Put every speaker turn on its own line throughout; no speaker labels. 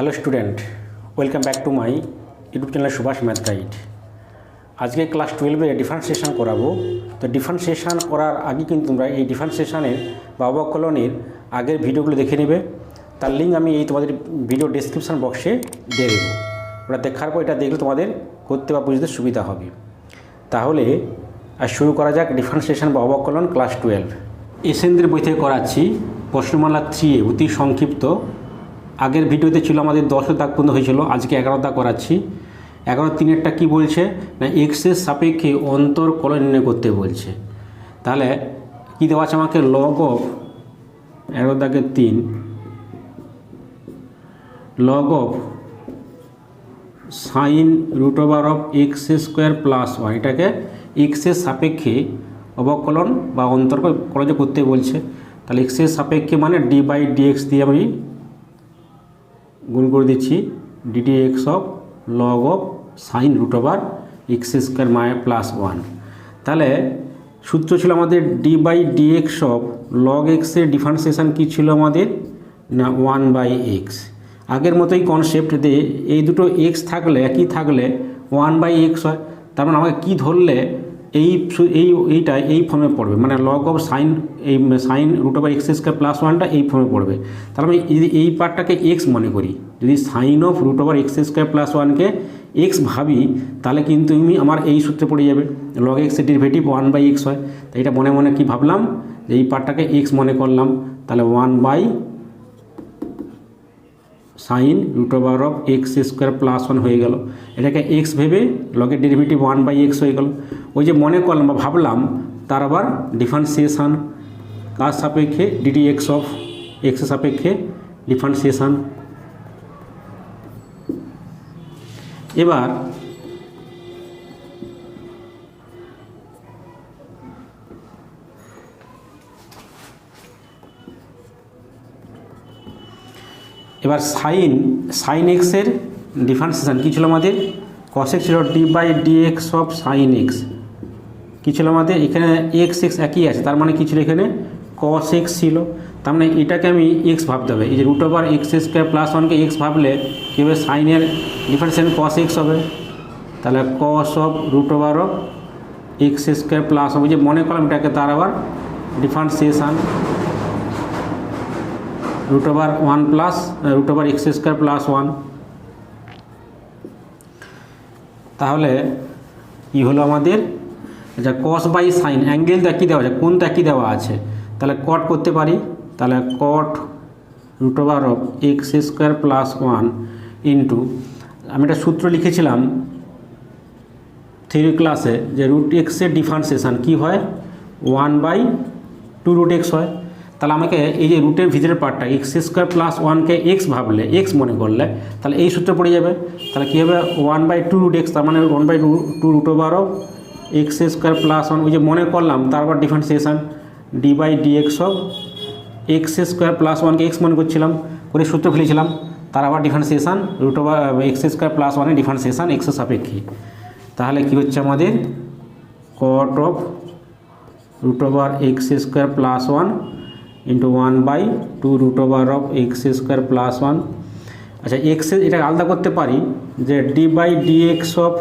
Hello student, welcome back to my YouTube channel Subhash math guide. আজকে class 12-এ differentiation করাবো। তো ডিফারেন্সিয়েশন করার আগে কিন্তু তোমরা এই ডিফারেন্সিয়েশনের বা অবকলনের আগের ভিডিওগুলো দেখে নেবে। তার লিঙ্ক আমি তোমাদের ভিডিও ডেসক্রিপশন বক্সে দিয়ে দেবো। ওটা দেখার পর এটা দেখলে তোমাদের করতে বা বুঝতে সুবিধা হবে। তাহলে আর শুরু করা যাক ডিফারেন্সিয়েশন বা অবকলন ক্লাস 12। এসএনদের বই থেকে করাচ্ছি প্রশ্নমালা 3 অতি সংক্ষিপ্ত। আগের ভিডিওতে ছিল আমাদের 10 দাগ পর্যন্ত হয়েছিল, আজকে 11 দাগ করাচ্ছি। 11-3-এরটা কী বলছে না, এক্সের সাপেক্ষে অন্তরকলন নির্ণয় করতে বলছে। তাহলে কী দেওয়া আছে আমাকে, লগ অফ 11 দাগের 3 log of sine root over of X square plus 1, এটাকে এক্সের সাপেক্ষে অবকলন বা অন্তরকলন করতে বলছে। তাহলে এক্সের সাপেক্ষে মানে d/dx দিয়ে আমি গুণ করে দিচ্ছি ddx of log of sine root over X square plus 1। তাহলে সূত্র ছিল আমাদের d/dx অফ লগ এক্সের ডিফারেন্সিয়েশন কী ছিল আমাদের না 1/x। আগের মতোই কনসেপ্ট দিয়ে এই দুটো x থাকলে একই থাকলে 1/x হয়। তার মানে আমাকে কী ধরলে এইটা এই ফর্মে পড়বে, মানে log of sine root over X square plus 1টা এই ফর্মে পড়বে। তাহলে আমি যদি এই পার্টটাকে এক্স মনে করি, যদি sine of root over X square plus 1কে এক্স ভাবি, তাহলে কিন্তু আমার এই সূত্রে পড়ে যাবে লগ এক্সের ডেরিভেটিভ 1/x হয়। তাই এটা মনে মনে কি ভাবলাম, যে এই পার্টটাকে এক্স মনে করলাম। তাহলে 1 sine root over of X square plus 1 হয়ে গেল। এটাকে এক্স ভেবে লগের ডেরিভেটিভ 1/x হয়ে গেল। ওই যে মনে করলাম বা ভাবলাম, তার আবার ডিফারেন্সিয়েশান কার সাপেক্ষে, ddx অফ এক্সের সাপেক্ষে ডিফারেন্সিয়েশান। এবার সাইন এক্সের ডিফারেন্সিয়েশান কী ছিল আমাদের, কস এক্স ছিল d/dx অফ সাইন এক্স। কী ছিল আমাদের এখানে এক্স একই আছে, তার মানে কী ছিল এখানে কস এক্স ছিল। তার মানে এটাকে আমি এক্স ভাবতে হবে। এই যে root over X square plus 1কে এক্স ভাবলে কী হবে, সাইনের ডিফারেন্সিয়েশন কস এক্স হবে। তাহলে cos of root over of X square plus হবে, যে মনে করলাম এটাকে তার আবার differentiation root over 1 plus root over X square plus 1। তাহলে কী হলো আমাদের, আচ্ছা কস বাই সাইন অ্যাঙ্গেল একই দেওয়া আছে, কোনটা একই দেওয়া আছে, তাহলে কট করতে পারি। তাহলে cos root over of X square plus 1 into, আমি একটা সূত্র লিখেছিলাম থিওরি ক্লাসে, যে রুট এক্সের ডিফারেন্সিয়েশান কী হয় 1/2 রুট এক্স হয়। তাহলে আমাকে এই যে রুটের ভিতরের পার্টটা এক্স স্কোয়ার প্লাস 1কে এক্স ভাবলে, এক্স মনে করলে, তাহলে এই সূত্রে পড়ে যাবে। তাহলে কী হবে 1/2 রুট এক্স, তার মানে 1/2 root over of X square plus 1। ওই যে মনে করলাম তারপর differentiation d/dx of X square plus 1কে এক্স মনে করছিলাম, করে সূত্র ফেলেছিলাম, তার আবার differentiation root over X square plus 1-এর ডিফারেন্সিয়েশান এক্সের সাপেক্ষে। তাহলে কী হচ্ছে আমাদের cos of root over X square plus 1 into 1/2 root over of X square plus 1। আচ্ছা এক্সের এটা আলাদা করতে পারি, যে d/dx অফ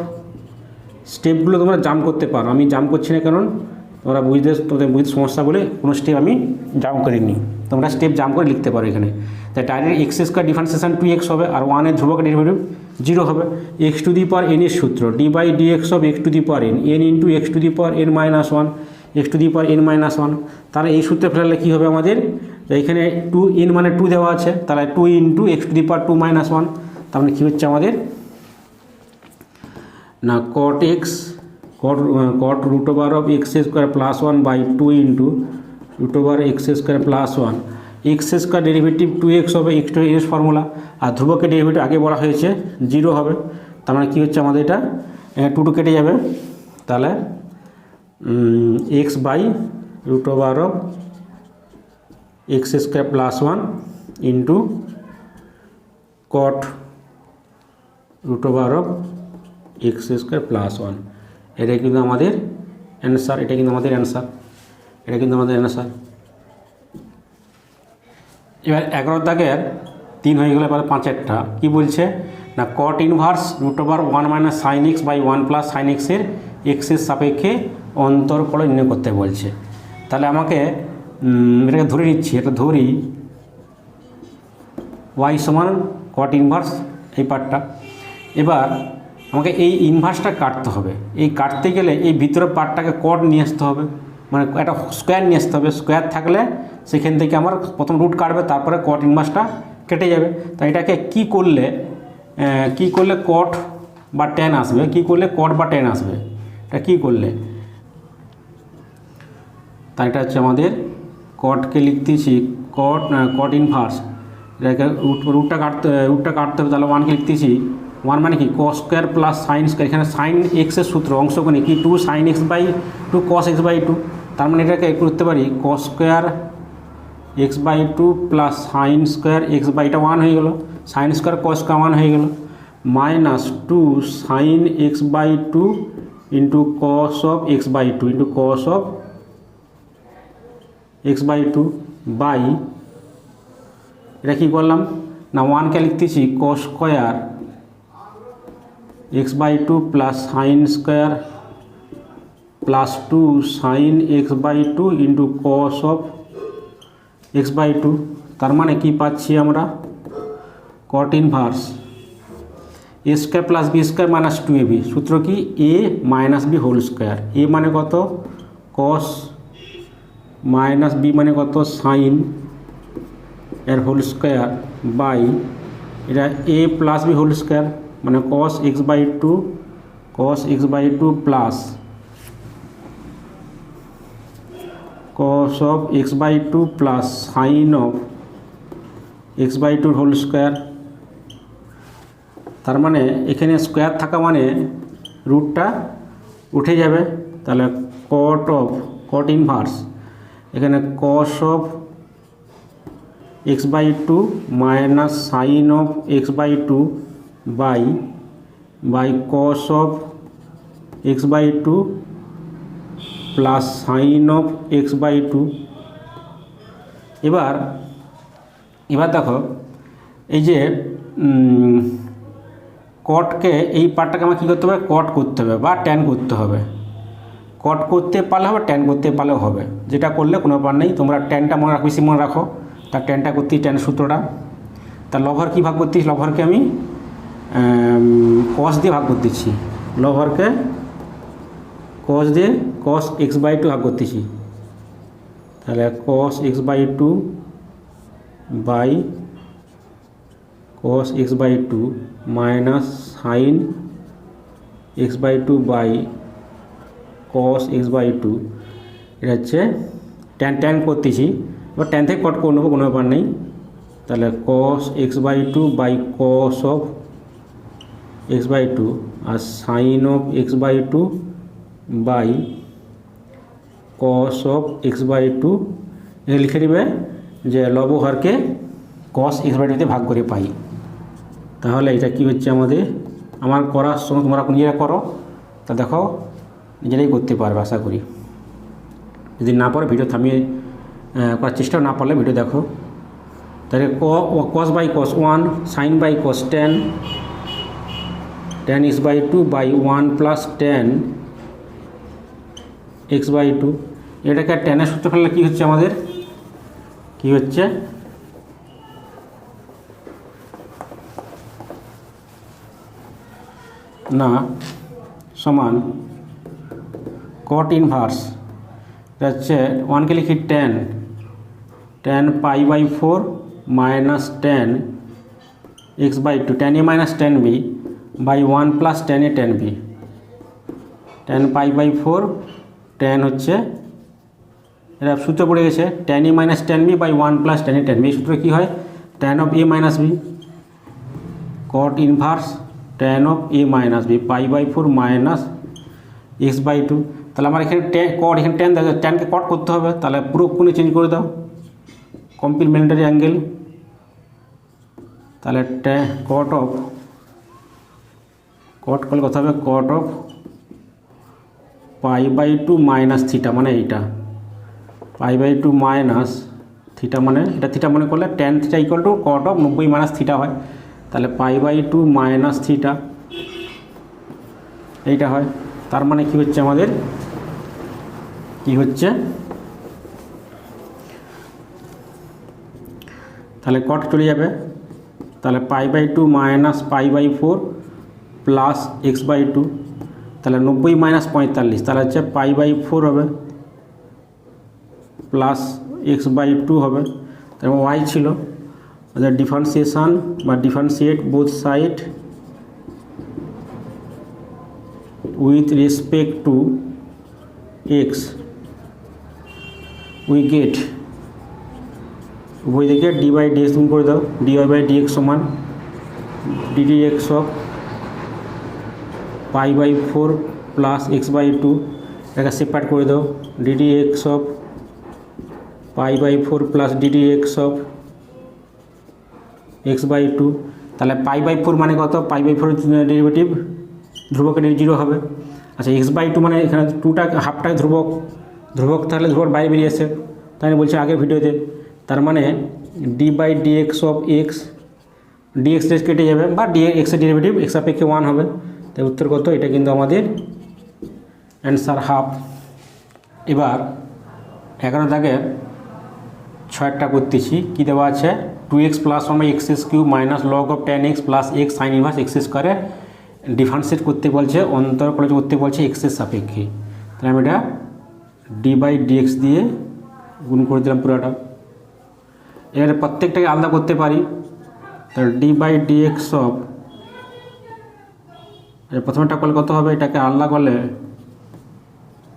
স্টেপগুলো তোমরা জাম্প করতে পারো। আমি জাম্প করছি না, কারণ তোমরা তোমাদের বুঝতে সমস্যা বলে কোনো স্টেপ আমি জাম্প করিনি। তোমরা স্টেপ জাম্প করে লিখতে পারো এখানে। তাই direct x square differentiation 2x হবে, আর 1-এর ধ্রুবক ডেরিভেটিভ 0 হবে। x⁴n এর সূত্র d/dx of x⁴n n into x⁴n minus 1 x⁴n minus 1। তাহলে এই সূত্রে ফেলালে কী হবে আমাদের, এখানে 2n মানে 2 দেওয়া আছে, তাহলে 2 ইন্টু x⁴2 মাইনাস 1। তার মানে কী হচ্ছে আমাদের না cot root over of X square plus 1/2 into root over X square plus 1। X square derivative 2x হবে, x⁴n ফর্মুলা, আর ধ্রুবকের ডেরিভেটিভ আগে বলা হয়েছে 0 হবে। তার মানে কী হচ্ছে আমাদের এটা 2 কেটে যাবে। তাহলে x/রুট over of X square plus 1 into cos root over of X square plus 1। এটা কিন্তু আমাদের অ্যান্সার, এটা কিন্তু আমাদের অ্যান্সার। এবার 11 দাগের 3 হয়ে গেল। এবার 5-এরটা কী বলছে না cot inverse √1 minus sine X by 1 plus sine এক্সের এক্সের সাপেক্ষে অন্তরকলন নির্ণয় করতে বলছে। তাহলে আমাকে এটাকে ধরে নিচ্ছি, এটা ধরি y সমান কট ইনভার্স এই পার্টটা। এবার আমাকে এই ইনভার্সটা কাটতে হবে। এই কাটতে গেলে এই ভিতরের পার্টটাকে কট নিয়ে আসতে হবে, মানে একটা স্কোয়ার নিয়ে আসতে হবে। স্কোয়ার থাকলে সেখান থেকে আমার প্রথম রুট কাটবে, তারপরে কট ইনভার্সটা কেটে যাবে। তাই এটাকে কী করলে কট বা ট্যান আসবে, কী করলে কট বা ট্যান আসবে, এটা কী করলে, তাই এটা হচ্ছে আমাদের কটকে লিখতেছি কট ইনভার্স। এটাকে রুটটা কাটতে হবে, তাহলে 1কে লিখতেছি 1 মানে কি cos square plus sine square. এখানে সাইন এক্সের সূত্র অংশকোণে কি 2 sine X by 2 cos x by 2। তার মানে এটাকে করতে পারি cos square X by 2 plus sine square X by, এটা 1 হয়ে গেল, সাইন স্কোয়ার কস স্কোয়ার 1 হয়ে গেল, minus 2 sine X by 2 into cos of x by 2 into cos of x by 2 by, এটা কী করলাম না 1কে লিখতেছি cos square X by 2 plus sine square plus 2 sine X by 2 into cos of x by 2। তার মানে কি পাচ্ছি আমরা cot inverse A square plus B square minus 2ab, সূত্র কি A minus B whole square. এ মানে কত কস মাইনাস বি মানে কত সাইন এর হোল স্কোয়ার বাই এটা A plus B whole square মানে cos x by 2 plus cos of x by 2 plus sin of x by 2 whole square. তার মানে এখানে স্কোয়ার থাকা মানে রুটটা উঠে যাবে, তাহলে কট ইনভার্স এখানে cos of x by 2 minus sine of x by 2 by cos of x by 2 plus sine of x by 2। এবার দেখো এই যে কটকে এই পার্টটাকে আমার কী করতে হবে কট করতে হবে বা ট্যান করতে হবে। কট করতে পারলে হবে, ট্যান করতে পারলেও হবে, যেটা করলে কোনো ব্যাপার নেই। তোমরা ট্যানটা বেশি মনে রাখো, তার ট্যানটা করতেই ট্যানের সূত্রটা। তার লভার কী ভাগ করতেছি, লভারকে আমি কস দিয়ে ভাগ করতেছি, লভারকে কস দিয়ে কস এক্স বাই 2 ভাগ করতেছি। তাহলে cos x by 2 by cos x by 2 minus sine X by 2 by cos x by 2, এটা হচ্ছে ট্যান করতেছি। এবার ট্যান থেকে কট করে নেবো, কোনো ব্যাপার নেই। তাহলে cos x by 2 by cos of x by 2 আর sine of x by 2 by cos of x by 2। এখানে লিখে নেবে যে লবহরকে কস এক্স বাই 2 ভাগ করে পাই। তাহলে এটা কি হচ্ছে আমার করার সময় তোমরা নিজেরা করো, তা দেখো নিজেরাই করতে পারবে আশা করি। যদি না পারো ভিডিও থামিয়ে করার চেষ্টা না পারলে ভিডিও দেখো। তাহলে cos by cos 1 sine by cos tan X by 2 by 1 plus tan X by 2। এটাকে ট্যানের সূত্র ফেললে কী হচ্ছে আমাদের কি হচ্ছে না সমান কট ইনভার্স, এটা হচ্ছে 1কে লিখি tan pi by 4 minus tan X by 2 tan A minus tan B by 1 plus tan A tan B. Tan pi by 4 tan হচ্ছে এটা সূত্র পড়ে গেছে tan A minus tan B by 1 plus tan A tan B. এই সূত্র কী হয় tan of A minus B, cot inverse tan of A minus B pi by 4 minus X by 2। তাহলে আমার এখানে কট এখানে ট্যান দেখো, ট্যানকে কট করতে হবে, তাহলে পুরো কোণে চেঞ্জ করে দাও কমপ্লিমেন্টারি অ্যাঙ্গেল। তাহলে কট করলে কথা হবে cot of pi by 2 minus theta, মানে এইটা পাই বাই 2 মাইনাস থিটা মানে এটা থিটা মনে করলে tan theta equal to cot of 90 minus theta হয়, তাহলে π/2 মাইনাস থিটা এইটা হয়। তার মানে কি হচ্ছে আমাদের, কি হচ্ছে, তাহলে কট চলে যাবে, তাহলে π/2 মাইনাস π/4 প্লাস x/2, তাহলে 90 মাইনাস 45, তাহলে হচ্ছে π/4 হবে প্লাস x/2 হবে। তারপর y ছিল ডিফারেন্সিয়েশন বা differentiate both side with respect to x, we get উভয় দিকে d/dx গুণ করে দাও, dy/dx সমান ddx অফ π/4 প্লাস x/2, এটাকে সেপারেট করে দাও, ddx of π/4 plus ddx of x/2, তাহলে π/4 মানে কত, π/4 ডেরিভেটিভ ধ্রুবকের 0 হবে। আচ্ছা x/2 মানে এখানে 2টা হাফটা ধ্রুবক, ধ্রুবক তাহলে ধ্রুবক বাইরে বেরিয়ে আসে, তাই বলছি আগের ভিডিওতে। তার মানে d/dx অফ x, dx কেটে যাবে বা dx এর ডেরিভেটিভ x সাপেক্ষে 1 হবে, তাই উত্তর কত, এটা কিন্তু আমাদের অ্যান্সার হাফ। এবার 11 দাগে 6টা করতেছি, কী দেওয়া আছে, 2x plus 1/x³ minus log of tan x plus x sign inverse x স্কোয়ারে ডিফারেন্সিয়েট করতে বলছে, অন্তর কলেজ করতে বলছে x এর সাপেক্ষে। তাহলে আমি এটা d/dx দিয়ে গুণ করে দিলাম পুরোটা। এবারে প্রত্যেকটাকে আলাদা করতে পারি, তাহলে d/dx অফ, প্রথমটা করলে কত হবে, এটাকে আলাদা করলে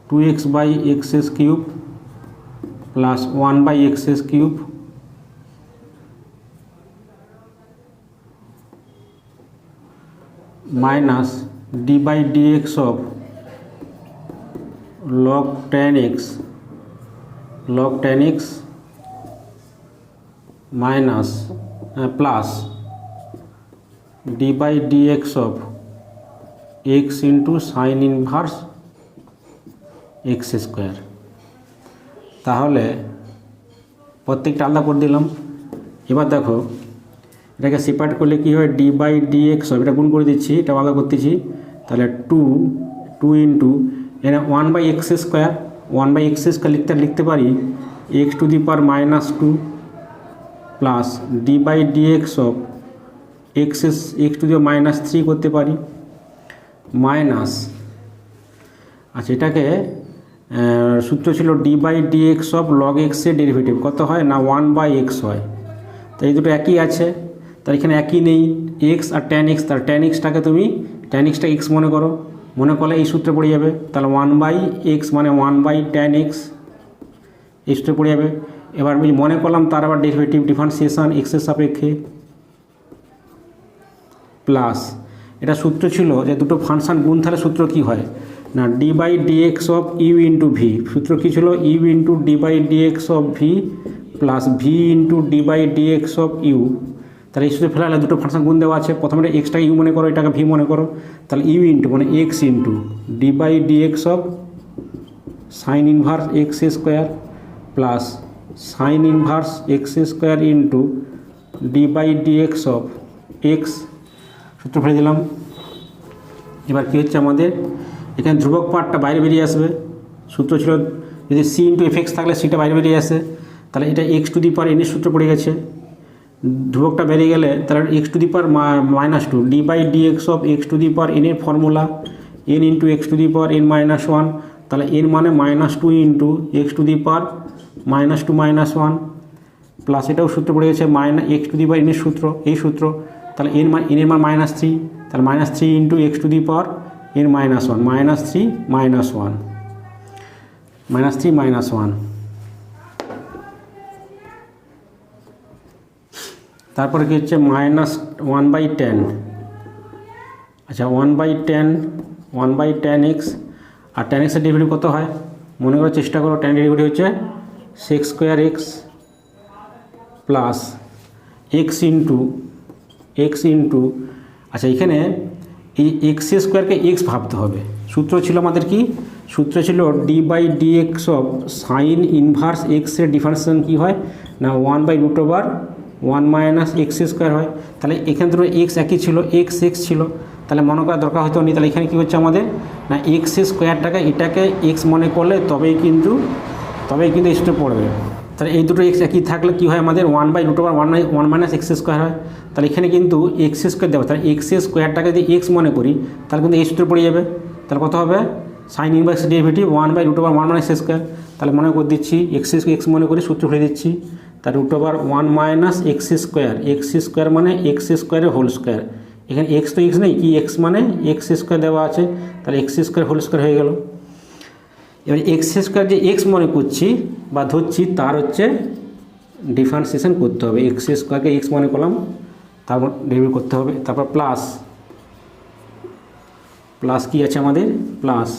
2x/x³ plus 1/x³ minus d/dx of log tan x minus plus d/dx of x into sign inverse x square. তাহলে প্রত্যেকটা আলাদা করে দিলাম। এবার দেখো এটাকে সেপারেট করলে কী হয়, d/dx হবে, এটা গুণ করে দিচ্ছি, এটা আলাদা করতেছি, তাহলে 2 ইন্টু এখানে 1/x² 1/x² লিখতে পারি x⁻² plus d/dx of x⁻³ করতে পারি মাইনাস, আচ্ছা এটাকে সূত্র ছিল d/dx অফ log x এর ডেরিভেটিভ কত হয় না 1/x হয়, তাই এই দুটো একই আছে, তার এখানে একই নেই x আর tan x, তার tan xটাকে তুমি tan xটা x মনে করো, মনে করলে এই সূত্রে পড়ে যাবে, তাহলে 1/x মানে 1/tan x এই সূত্রে পড়ে যাবে। এবার আমি মনে করলাম তার আবার ডেরিভেটিভ ডিফারেন্সিয়েশন x এর সাপেক্ষে প্লাস, এটা সূত্র ছিল যে দুটো ফাংশন গুণ থাকলে সূত্র কি হয় না d/dx of u into V, সূত্র কী ছিল u into d/dx of V plus V into d/dx of U. তাহলে এই সূত্রে ফেলা হলে দুটো ফাংশন গুণ দেওয়া আছে, প্রথমে এক্সটাকে ইউ মনে করো, এটাকে ভি মনে করো, তাহলে ইউ ইন্টু মানে x into d/dx of sine inverse x square plus sine inverse x square into d/dx of x, সূত্র ফেলে দিলাম। এবার কী হচ্ছে আমাদের এখানে ধ্রুবক পার্টটা বাইরে বেরিয়ে আসবে, সূত্র ছিল যদি c ইন্টু fx থাকলে সিটা বাইরে বেরিয়ে আসে, তাহলে এটা x⁻n এর সূত্র পড়ে গেছে, ধ্রুবকটা বেরিয়ে গেলে তাহলে x⁻−2 d/dx অফ x⁻n এর ফর্মুলা n ইন্টু x⁻n−1, তাহলে n মানে -2 ইন্টু x⁻−2−1 প্লাস এটাও সূত্র পড়ে গেছে x⁻n এর সূত্র, এই সূত্র, তাহলে n এর মান -3, তাহলে -3 ইন্টু x⁻n−1 -3−1 তারপরে কি হচ্ছে -1/10, আচ্ছা 1/10 x, আর tan x এর ডেরিভেটিভ কত হয় মনে করার চেষ্টা করো, tan ডেরিভেটিভ হচ্ছে sec² x plus x into আচ্ছা এখানে এই x² কে x ভাবতে হবে, সূত্র ছিল আমাদের কি সূত্র ছিল D by D x of sine inverse এক্সের ডিফারেন্সিয়েশন কী হয় না 1/√1 মাইনাস এক্স স্কোয়ার হয়। তাহলে এখানে ধরো এক্স একই ছিল, এক্স ছিল, তাহলে মনে করার দরকার হয়তো নি। তাহলে এখানে কী হচ্ছে আমাদের না এক্স স্কোয়ারটাকে এটাকে এক্স মনে করলে তবেই কিন্তু এই সূত্রে পড়বে। তাহলে এই দুটো এক্স একই থাকলে কী হয় আমাদের 1/√1 মাইনাস এক্স স্কোয়ার হয়। তাহলে এখানে কিন্তু এক্স স্কোয়ার দেওয়া, তাহলে এক্স স্কোয়ারটাকে যদি এক্স মনে করি তাহলে কিন্তু এই সূত্রে পড়ে যাবে। তাহলে কত হবে sign inverse derivative 1/√1 minus x square. তাহলে মনে করে দিচ্ছি এক্স মনে করি, সূত্র ফেলে দিচ্ছি। তার √1 মাইনাস এক্স স্কোয়ার মানে এক্স স্কোয়ারের হোল স্কোয়ার। এখানে এক্স তো এক্স নেই, কি এক্স মানে এক্স স্কোয়ার দেওয়া আছে, তাহলে এক্স স্কোয়ার হোল স্কোয়ার হয়ে গেল। এবার এক্স স্কোয়ার যে এক্স মনে করছি বা ধরছি তার হচ্ছে ডিফারেন্সিয়েশন করতে হবে। এক্স স্কোয়ারকে এক্স মনে করলাম, তারপর ডেরিভেটিভ করতে হবে। তারপর প্লাস কি আছে আমাদের plus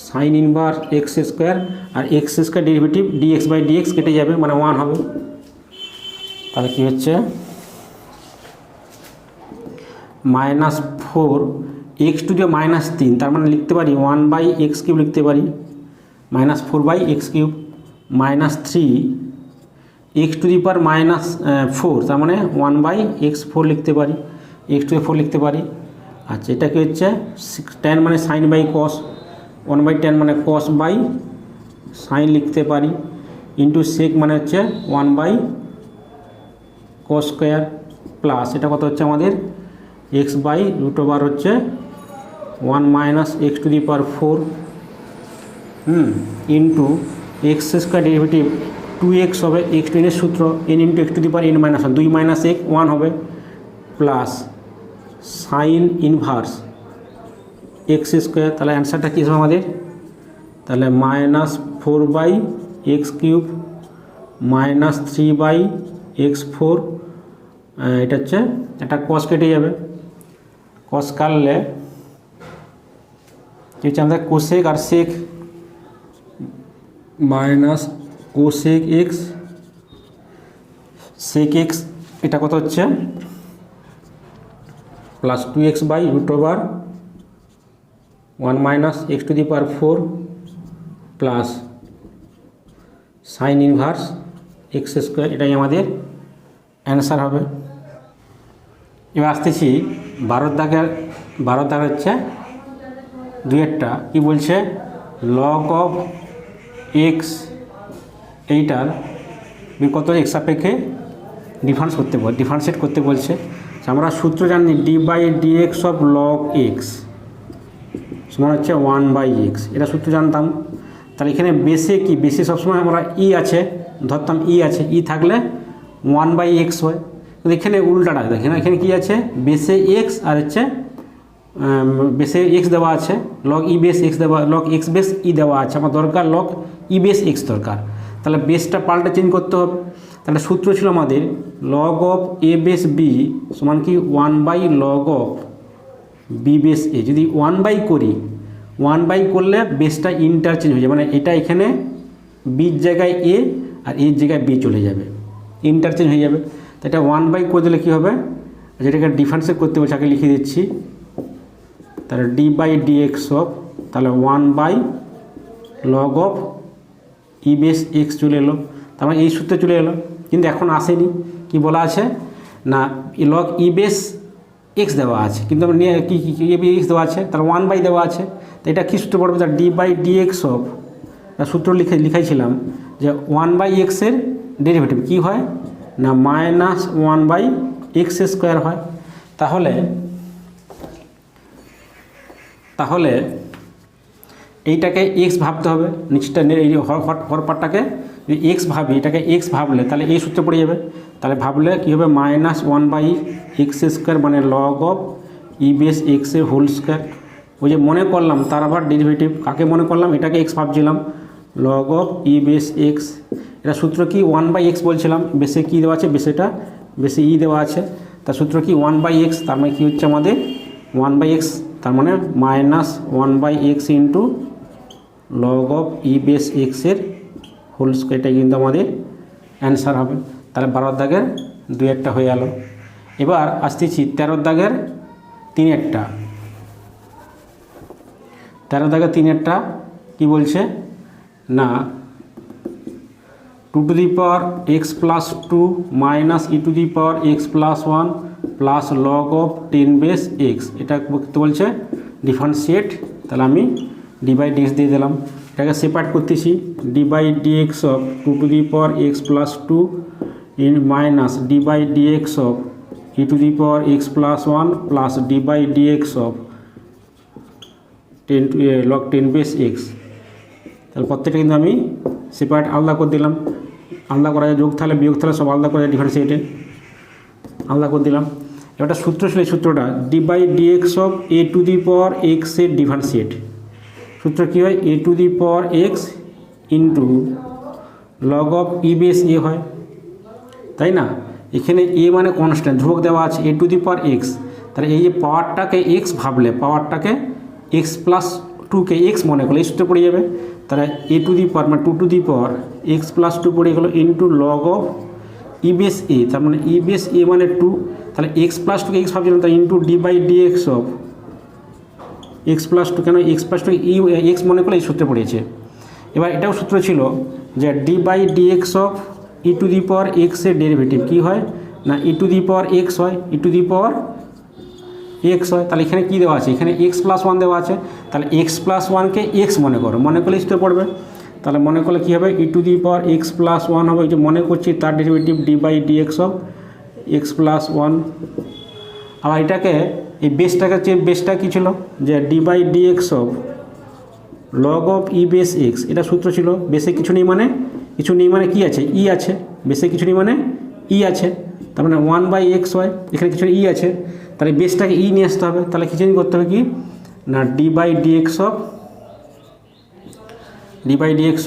sine inverse x square, আর এক্স স্কোয়ার ডেরিভেটিভ dx/dx কেটে যাবে মানে 1 হবে। তাহলে কি হচ্ছে -4 x⁻³ তার মানে লিখতে পারি 1/x³ লিখতে পারি, -4/x³ -3 x⁻⁻4 তার মানে 1/x4 লিখতে পারি, x⁴ লিখতে পারি। আচ্ছা, এটা কি হচ্ছে tan মানে সাইন বাই কস, 1/tan মানে কস বাই সাইন লিখতে পারি, ইন্টু সেক মানে হচ্ছে 1/cos স্কোয়ার প্লাস এটা কত হচ্ছে আমাদের x/√ওভার হচ্ছে 1 minus x⁴ into x square derivative 2x হবে, x2 এর সূত্র n ইন্টু x⁻n−1 2 মাইনাস 1 হবে, plus sine inverse x square. তাহলে অ্যান্সারটা কী হবে আমাদের, তাহলে -4/x³ -3/x4 এটা হচ্ছে একটা কস কেটে যাবে, কস কাটলে কি হচ্ছে আমাদের কোসেক আর sec minus cosec x sec x এটা কত হচ্ছে plus 2x/√1 minus x⁴ plus sine inverse x square, এটাই আমাদের অ্যান্সার হবে। এবার আসতেছি 12 দাগের হচ্ছে 2-টা কি বলছে লগ অফ এক্স, এইটার কত এক্স সাপেক্ষে ডিফারেন্সিয়েট করতে বলছে। আমরা সূত্র জানি d/dx অফ লগ এক্স সমান হচ্ছে 1/x, এটা সূত্র জানতাম। তাহলে এখানে বেসে সবসময় আমরা আছে ধরতাম, আছে, থাকলে 1/x হয়, কিন্তু এখানে উল্টাটা দেখেন, এখানে কি আছে বেসে এক্স আর হচ্ছে বেসে এক্স দেওয়া আছে, লগ বেস এক্স দেওয়া, লগ এক্স বেস দেওয়া আছে, আমার দরকার লগ বেস এক্স দরকার। তাহলে বেসটা পাল্টে চেঞ্জ করতে হবে। তাহলে সূত্র ছিল আমাদের log of a base b সমান কি 1/log of b base a। যদি 1/, করি 1/, করলে বেসটা ইন্টারচেঞ্জ হয়ে যাবে, মানে এটা এখানে বির জায়গায় a আর এর জায়গায় b চলে যাবে, ইন্টারচেঞ্জ হয়ে যাবে। তো এটা 1/, করে দিলে কী হবে, যেটাকে ডিফারেন্সিয়েট করতে বলছে আগে লিখে দিচ্ছি। তাহলে d/dx অফ তাহলে 1/log অফ বেস এক্স চলে এলো, তার মানে এই সূত্রে চলে এলো, কিন্তু এখন আসেনি। কি বলা আছে না লগ বেস এক্স দেওয়া আছে, কিন্তু আমরা কি এক্স দেওয়া আছে, তাহলে 1/, দেওয়া আছে। তো এটা কী সূত্র পড়বে, তার d/dx অফ সূত্র লিখাইছিলাম যে 1/x এর ডেরিভেটিভ কী হয় না -1/x² হয়। তাহলে এইটাকে এক্স ভাবতে হবে, নিচটা এই হরপাটটাকে যদি এক্স ভাবি, এটাকে এক্স ভাবলে তাহলে এই সূত্রে পড়ে যাবে। তাহলে ভাবলে কী হবে -1/x² মানে লগ অফ বেস এক্স এর হোল স্কোয়ার। ওই যে মনে করলাম তার আবার ডেরিভেটিভ, কাকে মনে করলাম, এটাকে এক্স ভাবছিলাম, লগ অফ বেস এক্স। এটা সূত্র কি 1/x বলছিলাম, বেসে কী দেওয়া আছে, বেসে দেওয়া আছে, তার সূত্র কি 1/x, তার মানে কী হচ্ছে আমাদের 1/x, তার মানে -1/x into log of base x এর হোল স্কোয়ার, এটাই কিন্তু আমাদের অ্যান্সার হবে। তাহলে 12 দাগের 2-একটা হয়ে গেল। এবার আসতেছি 13 দাগের 3-একটা। 13 দাগে 3-এরটা কী বলছে না 2 to the power x plus 2 minus e to the power x plus 1 plus log of 10 base x, এটা করতে বলছে ডিফারেন্সিয়েট। তাহলে আমি ডি বাই ডিএক্স দিয়ে দিলাম। এটাকে সেপারেট করতেছি, D by dx of 2 to the power x plus 2 in minus D by dx of E to the power x plus 1 plus D by dx of 10 log 10 base X. তাহলে প্রত্যেকটা কিন্তু আমি separate আলাদা করে দিলাম। আলাদা করা যায়, যোগ থাকলে বিয়োগ থাকলে সব আলাদা করা যায়, ডিফারেন্সিয়েটে আলাদা করে দিলাম। একটা সূত্র ছিল, এই সূত্রটা d by dx of a to the power এক্সের ডিফারেন্সিয়েট। সূত্র কী হয়, a to the power x into log of e base a হয়, তাই না? এখানে এ মানে কনস্ট্যান্ট, ধ্রুবক দেওয়া আছে, এ টু দি পাওয়ার এক্স। তাহলে এই যে পাওয়ারটাকে এক্স ভাবলে, পাওয়ারটাকে এক্স প্লাস 2কে এক্স মনে করলে এই সূত্রে পড়ে যাবে। তাহলে এ টু দি পাওয়ার মানে 2 to the power x plus 2 পড়ে গেলো into log of e base a, তার মানে ই বেস এ মানে 2। তাহলে এক্স প্লাস 2কে এক্স ভাবছিলাম, তাহলে into D by dx of x plus 2, কেন এক্স প্লাস 2 ই এক্স মনে করলে এই সূত্রে পড়েছে। এবার এটাও সূত্র ছিল যে d by dx of E to the power এক্সের ডেরিভেটিভ কী হয় না ই টু দি পাওয়ার এক্স হয়, ই টু দি পাওয়ার এক্স হয়। তাহলে এখানে কী দেওয়া আছে, এখানে এক্স প্লাস 1 দেওয়া আছে। তাহলে এক্স প্লাস 1কে এক্স মনে করো, মনে করলে সূত্রে পড়বে। তাহলে মনে করলে কী হবে, e to the power x plus 1 হবে, যে মনে করছি তার derivative d by dx of x plus 1। আবার এটাকে এই বেসটাকে বেসটা কী ছিল, যে d by dx of log of e base x, এটা সূত্র ছিল। বেসে কিছু নেই মানে কী আছে, ই আছে। বেসে কিছু নেই মানে ই আছে, তার মানে 1 বাই এক্স হয়, এখানে কিছু ই আছে। তাহলে বেসটাকে ই নিয়ে আসতে হবে। তাহলে কি চেঞ্জ করতে হবে কি না ডি বাই ডিএক্স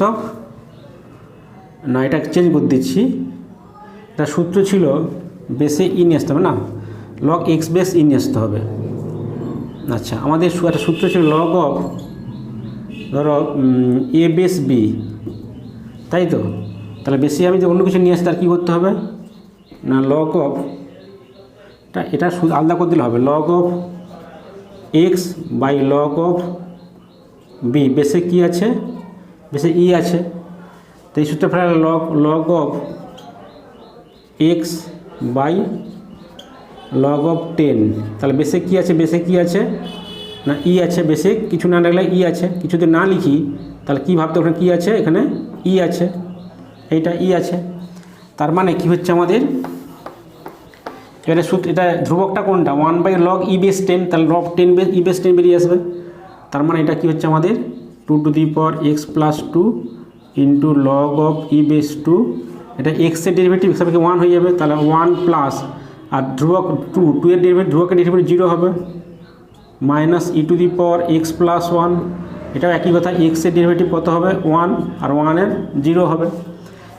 অফ না এটা চেঞ্জ করে দিচ্ছি। এটা সূত্র ছিল বেসে ই নিয়ে আসতে হবে না, লগ এক্স বেস ই নিয়ে আসতে হবে। আচ্ছা, আমাদের একটা সূত্র ছিল লগ অফ ধরো এ বেস বি, তাই তো? তাহলে বেশি আমি যে অন্য কিছু নিয়ে আসি তার কী করতে হবে না লগ অফ এটা আলাদা করে দিলে হবে, log of x by log of B. বেসে কী আছে, বেসে ই আছে। তো এই সূত্রে ফেলে log of x by log of 10। তাহলে বেসে কী আছে না ই আছে। বেসে কিছু না লাগলে ই আছে, কিছু যদি না লিখি তাহলে কী ভাবতে ওখানে কী আছে, এখানে ই আছে, এইটা ই আছে। তার মানে কী হচ্ছে আমাদের এবারে এটা ধ্রুবকটা কোনটা 1 বাই লগ ই বেস 10, তাহলে লগ 10 বেস ই বেস 10 বেরিয়ে আসবে। তার মানে এটা কী হচ্ছে আমাদের 2 to the power x plus 2 into log of e base 2। এটা এক্সের ডেরিভেটিভ হিসাবে 1 হয়ে যাবে, তাহলে 1 প্লাস আর ধ্রুবক 2 এর ডেরিভেটিভ, ধ্রুবকের ডেরিভেটিভ 0 হবে, minus e to the power x plus 1। এটাও একই কথা, এক্সের ডেরিভেটিভ কত হবে 1 আর 1-এর 0 হবে।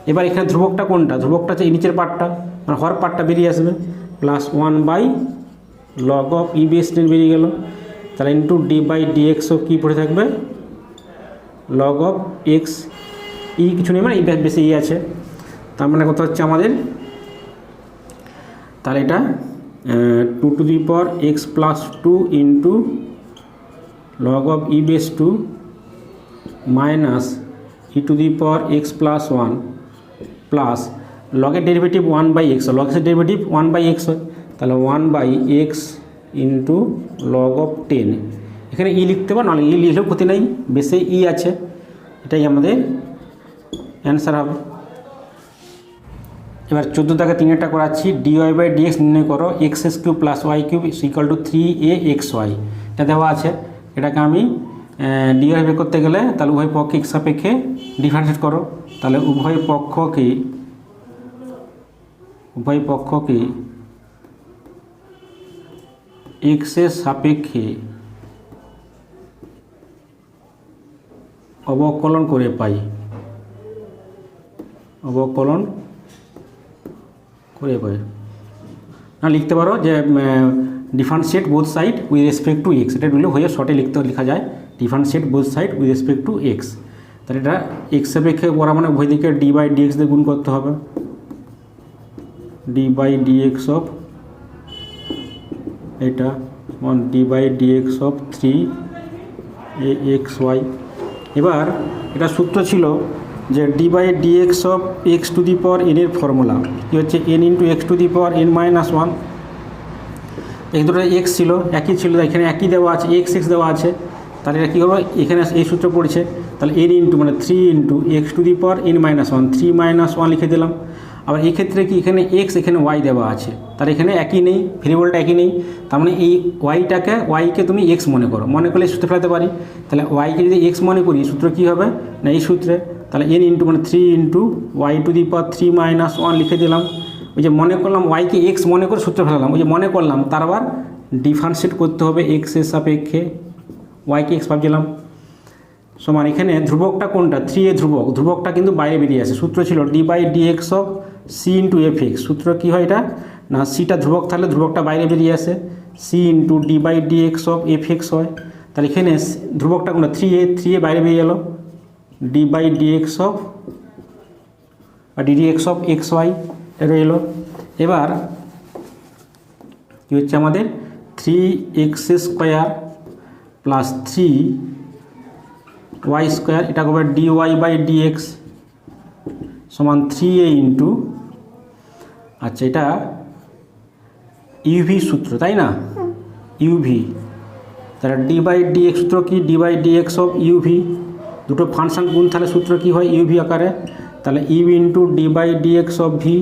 এবার এখানে ধ্রুবকটা কোনটা, ধ্রুবকটা হচ্ছে এই নিচের পার্টটা, মানে হর পার্টটা বেরিয়ে আসবে, plus 1 by log of e base 10 বেরিয়ে গেল। তাহলে ইন্টু ডি বাই ডিএক্সও কী পড়ে থাকবে লগ অফ এক্স, ই কিছু নেই মানে ই বেশি ই আছে। তার মানে কত হচ্ছে আমাদের, তাহলে এটা 2 to the power x plus 2 into log of e base 2 minus e to the power x plus 1 plus লগের ডেরিভেটিভ 1 বাই এক্স, লগের ডেরিভেটিভ 1 বাই এক্স হয়, তাহলে 1 by x into log of 10। এখানে ই লিখতে পারো, নাহলে ই লিখলেও ক্ষতি নেই, বেশি ই আছে। এটাই আমাদের অ্যান্সার হবে। এবার 14 দাগে 3-টা করাচ্ছি, ডিওয়াই বাই ডিএক্স নির্ণয় করো, x s cube plus y cube equal to 3aXy। এটা দেওয়া আছে। এটাকে আমি ডিওয়াই বের করতে গেলে তাহলে উভয় পক্ষে এক্স সাপেক্ষে ডিফারেন্সিয়েট করো। তাহলে উভয় পক্ষকে এক্সের সাপেক্ষে অবকলন করে পাই, না লিখতে পারো যে differentiate both side with respect to x. এটা দিলে হয়ে শর্টে লেখা যায় differentiate both side with respect to x. তাহলে এটা এক্স সাপেক্ষে করা মানে উভয় দিকে ডি বাই ডিএক্স দিয়ে গুণ করতে হবে, ডি বাই ডিএক্স অফ এটা d by dx of 3 a x y. এবার এটা সূত্র ছিল যে d by D x of x to the power n এর ফর্মুলা কী হচ্ছে n into x to the power n minus one. এই দুটো এক্স ছিল একই ছিল, এখানে একই দেওয়া আছে, এক্স এক্স দেওয়া আছে, তাহলে এটা কী হবে এখানে এই সূত্র পড়ছে, তাহলে এন ইন্টু মানে three into x to the power n minus one, three minus one লিখে দিলাম। আবার এই ক্ষেত্রে কি এখানে এক্স এখানে ওয়াই দেওয়া আছে, তার এখানে একই নেই, ভেরিয়েবলটা একই নেই, তার মানে এই ওয়াইকে তুমি এক্স মনে করো, মনে করলে সূত্রে ফেলাতে পারি। তাহলে ওয়াইকে যদি এক্স মনে করি সূত্র কী হবে না এই সূত্রে, তাহলে এন ইন্টু মানে three into y to the power three minus one লিখে দিলাম। ওই যে মনে করলাম ওয়াইকে এক্স মনে করে সূত্রে ফেলালাম, ওই যে মনে করলাম তার আবার ডিফারেন্সিয়েট করতে হবে এক্সের সাপেক্ষে, ওয়াইকে এক্স ভাবছিলাম সমান এখানে ধ্রুবকটা কোনটা থ্রি এ ধ্রুবকটা কিন্তু বাইরে বেরিয়ে আসে। সূত্র ছিল D by D x of c into f x. সূত্র কী হয় এটা না সিটা ধ্রুবক থাকলে ধ্রুবকটা বাইরে বেরিয়ে আসে, c into D by D x of f x হয়। তাহলে এখানে ধ্রুবকটা কোনটা থ্রি এ বাইরে বেরিয়ে গেল, d by D x of বা d x of x y রইল। এবার কী হচ্ছে আমাদের three x square plus three y square, এটা হবে d y by D x সমান থ্রি এ ইন্টু, আচ্ছা এটা ইউভি সূত্র তাই না, ইউভি, তাহলে ডি বাই ডি এক্স সূত্র কি d by D x of u v, দুটো ফাংশন গুণ তাহলে সূত্র কী হয় ইউভি আকারে, তাহলে u into D by D x of V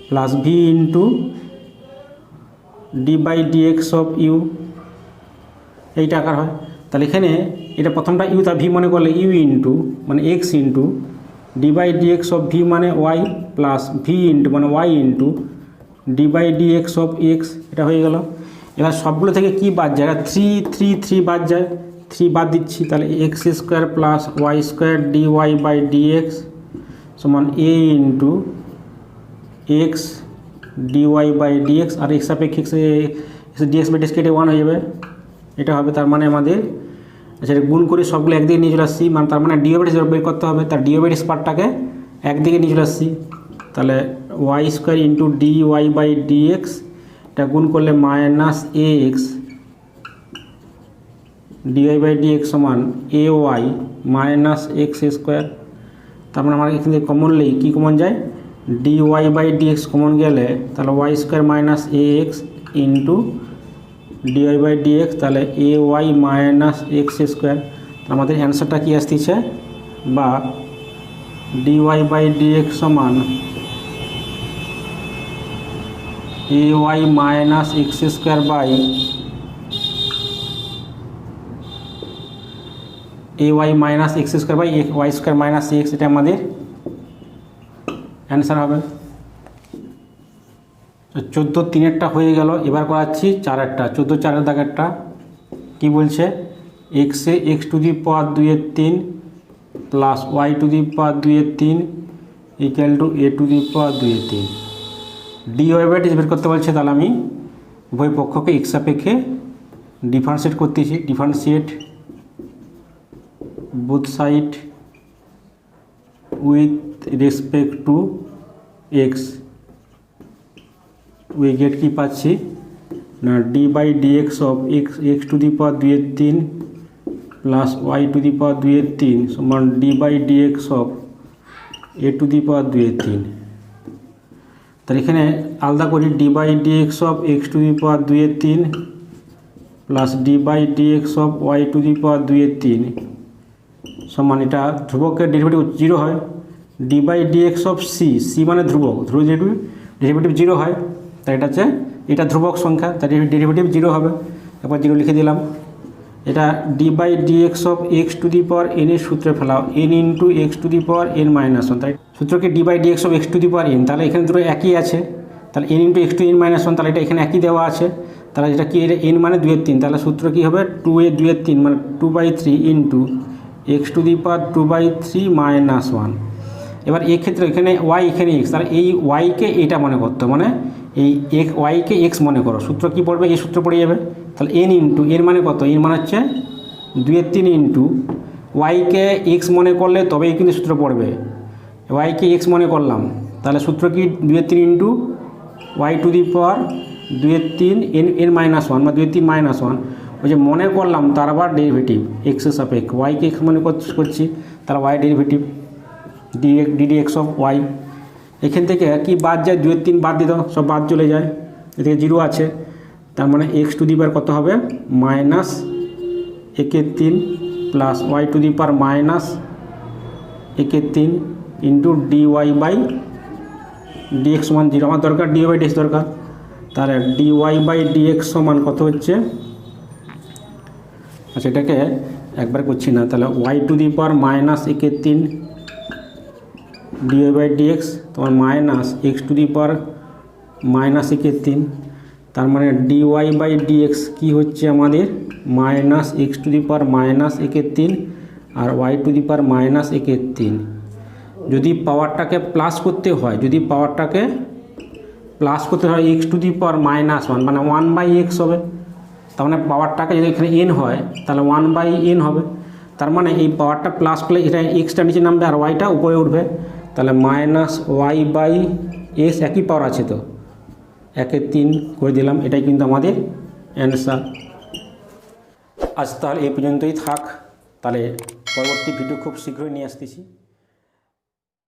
plus V into D by D x of u, এইটা আকার হয়। তাহলে এখানে এটা প্রথমটা ইউ তা ভি মনে করলে ইউ ইন্টু মানে x into D by D x of v মানে ওয়াই প্লাস ভি ইন্টু মানে y into D by D x of x, এটা হয়ে গেল। এবার সবগুলো থেকে কি বাদ যায়, থ্রি থ্রি থ্রি বাদ যায়, থ্রি বাদ দিচ্ছি, তাহলে x square plus y square d y by D x সমান a into x d y by D x, আর এক্স সাপেক্ষে d x by D x কেটে ওয়ান হয়ে যাবে, এটা হবে। তার মানে আমাদের আচ্ছা গুণ করে সবগুলো একদিকে নিয়ে চলে আসছি, মানে তার মানে ডিওবাইটিস বের করতে হবে, তার ডিওবাইটিস পার্টটাকে একদিকে নিয়ে চলে আসছি, তাহলে y square into d y by D x, এটা গুণ করলে minus a x d y by D x সমান a y minus x square. তার মানে আমার এখান থেকে কমনলি কী কমন যায়, d y by D x common গেলে তাহলে y square minus a x into d y by D x, তাহলে a y minus x square. আমাদের অ্যান্সারটা কী আসতেছে বা d y by D x সমান a y minus x square by a y minus x square by y square minus x, এটা আমাদের answer হবে। 14/3 হয়ে গেল। এবার করাচ্ছি 4 14 দাগেরটা কী বলছে, এক্সে x to the power 2/3 plus y to the power 2/3 equal to a to the power 2/3, d y by d বের করতে বলছে। তাহলে আমি উভয় পক্ষকে এক্স সাপেক্ষে ডিফারেন্সিয়েট করতেছি, differentiate both side with respect to x, we get কি পাচ্ছি না d by D x of x to the power 2/3 plus y to the power 2/3 সমান d by D x of a to the power 2/3। তাহলে এখানে আলাদা করি d by D x of x to the power 2/3 plus D by D x of y to the power 2/3 সমান, এটা ধ্রুবকের derivative 0 হয়, d by D x of c মানে ধ্রুবক ডেরিভেটিভ 0 হয়, তাই এটা হচ্ছে এটা ধ্রুবক সংখ্যা, তাই ডেরিভেটিভ 0 হবে, একবার 0 লিখে দিলাম। এটা d by D x of x to the power n এর সূত্রে ফেলাও, n into x to the power n minus one, তাই সূত্রকে d by D x of x to the power n, তাহলে এখানে দুটো একই আছে, তাহলে n into x to n minus one, তাহলে এটা এখানে একই দেওয়া আছে, তাহলে এটা কি এটা এন মানে 2/3, তাহলে সূত্র কী হবে 2/3 মানে 2/3 into x to the power 2/3 minus one. এবার এক্ষেত্রে এখানে ওয়াই এখানে এক্স, তাহলে এই ওয়াইকে এটা মনে করতে, মানে এই ওয়াইকে এক্স মনে করো, সূত্র কী পড়বে এই সূত্র পড়ে যাবে, তাহলে এন ইন্টু এর মানে কত, এর মানে হচ্ছে 2/3 ইন্টু ওয়াইকে এক্স মনে করলে তবেই কিন্তু সূত্র পড়বে, ওয়াইকে এক্স মনে করলাম, তাহলে সূত্র কি 2/3 into y to the power 2/3 n minus one বা 2/3 মাইনাস ওয়ান, ওই যে মনে করলাম তার আবার ডেরিভেটিভ এক্সের সাপেক্ষে ওয়াইকে এক্স মনে করছি, তার y derivative d d x of y. এখান থেকে কি বাদ যায়, 2 এর 3 বাদ দিয়ে দাও, সব বাদ চলে যায়, এদিকে 0 আছে, তার মানে এক্স টু দি পাওয়ার কত হবে মাইনাস 1 এর 3 plus y to the power minus 1 এর 3 ইন্টু ডিওয়াই বাই ডিএক্স সমান 0। আমার দরকার ডিওয়াই বাই ডিএক্স দরকার, তাহলে ডিওয়াই বাই ডিএক্স সমান কত হচ্ছে, আচ্ছা এটাকে একবার করছি না, তাহলে y to the power minus 1 এর 3 ডিওয়াই বাই ডিএক্স তোমার minus x to the power minus 1 এর 3, তার মানে ডিওয়াই বাই ডিএক্স কী হচ্ছে আমাদের minus x to the power minus 1 এর 3 আর y to the power minus 1 এর 3। যদি পাওয়ারটাকে প্লাস করতে হয়, x to the power minus 1 মানে 1/x হবে, তার মানে পাওয়ারটাকে যদি এখানে n হয় তাহলে 1/n হবে, তার মানে এই পাওয়ারটা প্লাস করলে এটা এক্সটা নিচে নামবে আর ওয়াইটা উপরে উঠবে, তাহলে মাইনাস ওয়াই বাই এক্স একই পাওয়ার আছে তো 1 এর 3 করে দিলাম, এটাই কিন্তু আমাদের অ্যান্সার। আজ তাহলে এই পর্যন্তই থাক, তাহলে পরবর্তী ভিডিও খুব শীঘ্রই নিয়ে আসতেছি।